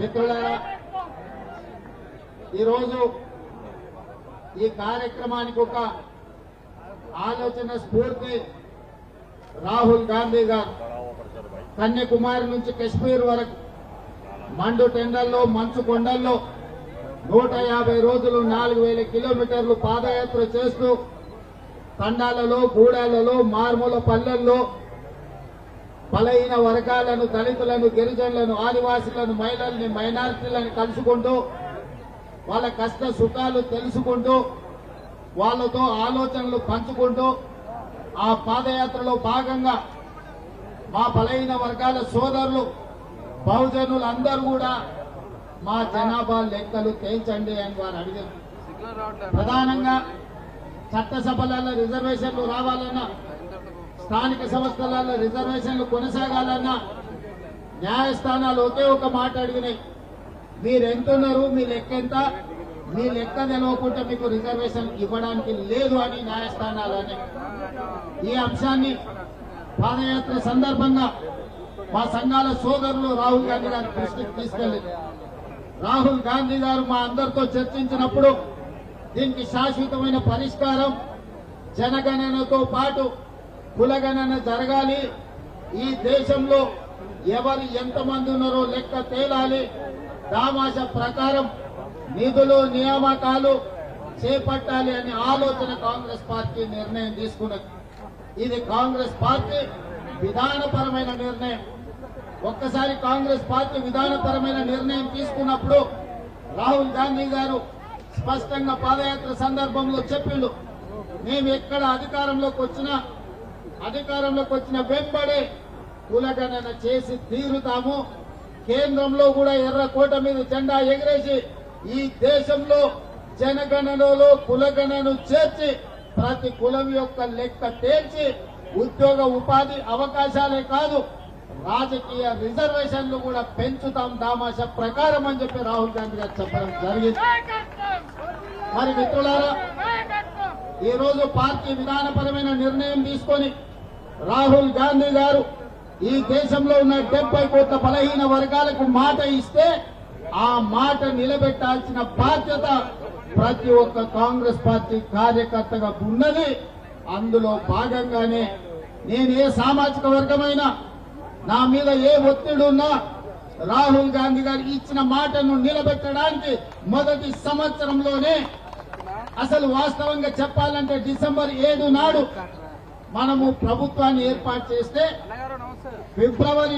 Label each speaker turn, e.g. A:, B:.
A: మిత్రులారా, ఈరోజు ఈ కార్యక్రమానికి ఒక ఆలోచన స్ఫూర్తి రాహుల్ గాంధీ గారు కన్యాకుమారి నుంచి కశ్మీర్ వరకు మండు టెండల్లో మంచు కొండల్లో 150 రోజులు 4000 కిలోమీటర్లు పాదయాత్ర చేస్తూ తండాలలో గూడాలలో మారుమూల పల్లెల్లో బలహీన వర్గాలను, దళితులను, గిరిజనులను, ఆదివాసులను, మహిళల్ని, మైనారిటీలను కలుసుకుంటూ వాళ్ళ కష్ట సుఖాలు తెలుసుకుంటూ వాళ్ళతో ఆలోచనలు పంచుకుంటూ ఆ పాదయాత్రలో భాగంగా మా బలహీన వర్గాల సోదరులు బహుజనులు అందరూ కూడా మా జనాభా లెక్కలు తేల్చండి అని వారు అడిగారు. ప్రధానంగా చట్టసభలలో రిజర్వేషన్లు రావాలన్నా, స్థానిక సంస్థలలో రిజర్వేషన్లు కొనసాగాలన్నా న్యాయస్థానాలు ఒకే ఒక మాట అడిగినాయి, మీరెంతున్నారు, మీ లెక్క ఎంత, మీ లెక్క తెలవకుంటే మీకు రిజర్వేషన్ ఇవ్వడానికి లేదు అని న్యాయస్థానాలని ఈ అంశాన్ని పాదయాత్ర సందర్భంగా మా సంఘాల సోదరులు రాహుల్ గాంధీ గారి దృష్టికి తీసుకెళ్లింది. రాహుల్ గాంధీ గారు మా అందరితో చర్చించినప్పుడు దీనికి శాశ్వతమైన పరిష్కారం జనగణనతో పాటు కులగణన జరగాలి, ఈ దేశంలో ఎవరు ఎంతమంది ఉన్నారో లెక్క తేలాలి, దామాష ప్రకారం నిధులు నియామకాలు చేపట్టాలి అనే ఆలోచన కాంగ్రెస్ పార్టీ నిర్ణయం తీసుకున్నది. ఇది కాంగ్రెస్ పార్టీ విధానపరమైన నిర్ణయం. ఒక్కసారి కాంగ్రెస్ పార్టీ విధానపరమైన నిర్ణయం తీసుకున్నప్పుడు రాహుల్ గాంధీ గారు స్పష్టంగా పాదయాత్ర సందర్భంలో చెప్పిండు, మేము ఎక్కడ అధికారంలోకి వచ్చిన వెంబడే కులగణన చేసి తీరుతాము, కేంద్రంలో కూడా ఎర్రకోట మీద జెండా ఎగిరేసి ఈ దేశంలో జనగణనలో కులగణను చేర్చి ప్రతి కులం యొక్క లెక్క తేల్చి ఉద్యోగ ఉపాధి అవకాశాలే కాదు రాజకీయ రిజర్వేషన్లు కూడా పెంచుతాం దామాష ప్రకారం అని చెప్పి రాహుల్ గాంధీ గారు చెప్పడం జరిగింది. మరి మిత్రులారా, ఈ రోజు పార్టీ విధానపరమైన నిర్ణయం తీసుకొని రాహుల్ గాంధీ గారు ఈ దేశంలో ఉన్న 70 కోట్ల బలహీన వర్గాలకు మాట ఇస్తే ఆ మాట నిలబెట్టాల్సిన బాధ్యత ప్రతి ఒక్క కాంగ్రెస్ పార్టీ కార్యకర్తగా ఉన్నది. అందులో భాగంగానే నేను ఏ సామాజిక వర్గమైనా, నా మీద ఏ ఒత్తిడి ఉన్నా రాహుల్ గాంధీ గారు ఇచ్చిన మాటను నిలబెట్టడానికి మొదటి సంవత్సరంలోనే, అసలు వాస్తవంగా చెప్పాలంటే డిసెంబర్ 7 నాడు మనము ప్రభుత్వాన్ని ఏర్పాటు చేస్తే ఫిబ్రవరి